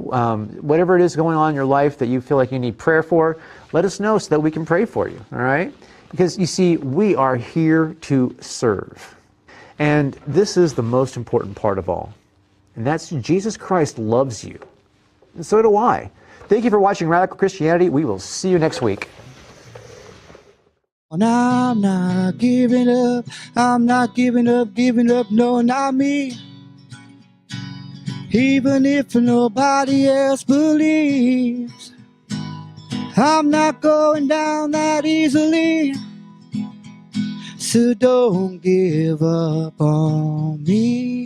Whatever it is going on in your life that you feel like you need prayer for, let us know so that we can pray for you, all right? Because you see, we are here to serve. And this is the most important part of all. And that's Jesus Christ loves you. And so do I. Thank you for watching Radical Christianity. We will see you next week. And I'm not giving up. I'm not giving up, no, not me. Even if nobody else believes, I'm not going down that easily. So don't give up on me.